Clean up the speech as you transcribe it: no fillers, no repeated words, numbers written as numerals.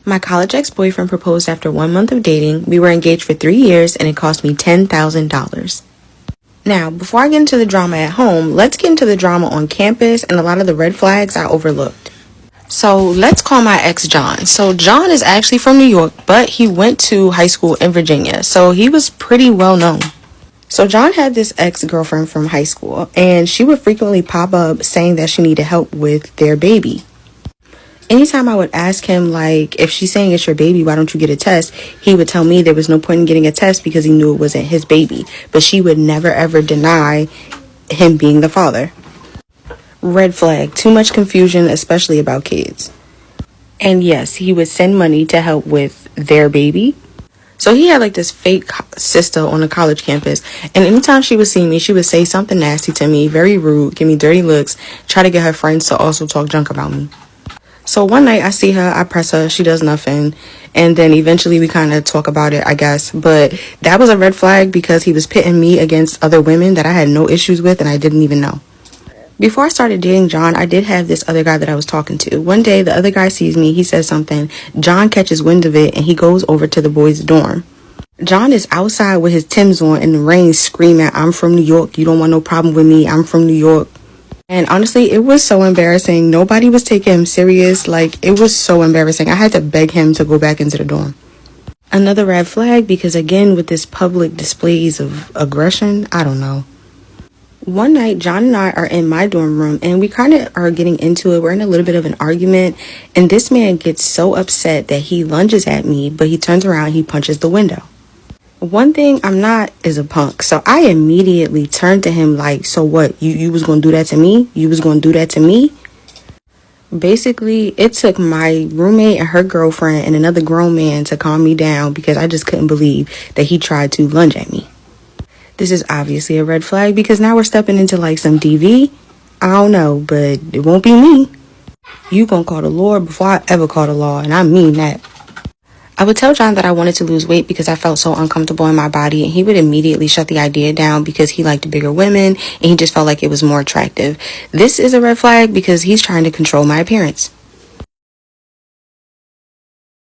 My college ex-boyfriend proposed after 1 month of dating. We were engaged for 3 years and it cost me $10,000. Now, before I get into the drama at home, let's get into the drama on campus and a lot of the red flags I overlooked. So let's call my ex John. So John is actually from New York, but he went to high school in Virginia. So he was pretty well known. So John had this ex-girlfriend from high school, and she would frequently pop up saying that she needed help with their baby. Anytime I would ask him, like, if she's saying it's your baby, why don't you get a test? He would tell me there was no point in getting a test because he knew it wasn't his baby. But she would never ever deny him being the father. Red flag, too much confusion, especially about kids. And yes, he would send money to help with their baby. So he had like this fake sister on the college campus, and anytime she would see me, she would say something nasty to me, very rude, give me dirty looks, try to get her friends to also talk junk about me. So one night I see her, I press her, she does nothing, and then eventually we kind of talk about it, I guess. But that was a red flag because he was pitting me against other women that I had no issues with and I didn't even know. Before I started dating John, I did have this other guy that I was talking to. One day, the other guy sees me, he says something, John catches wind of it, and he goes over to the boys' dorm. John is outside with his Timbs on in the rain screaming, I'm from New York, you don't want no problem with me, I'm from New York. And honestly, it was so embarrassing. Nobody was taking him serious. Like, it was so embarrassing. I had to beg him to go back into the dorm. Another red flag, because again, with this public displays of aggression, I don't know. One night, John and I are in my dorm room, and we kind of are getting into it. We're in a little bit of an argument, and this man gets so upset that he lunges at me, but he turns around and he punches the window. One thing I'm not is a punk, so I immediately turned to him like, so what, you was gonna do that to me? You was gonna do that to me? Basically, it took my roommate and her girlfriend and another grown man to calm me down because I just couldn't believe that he tried to lunge at me. This is obviously a red flag because now we're stepping into like some DV. I don't know, but it won't be me. You gonna call the Lord before I ever call the law, and I mean that. I would tell John that I wanted to lose weight because I felt so uncomfortable in my body, and he would immediately shut the idea down because he liked bigger women and he just felt like it was more attractive. This is a red flag because he's trying to control my appearance.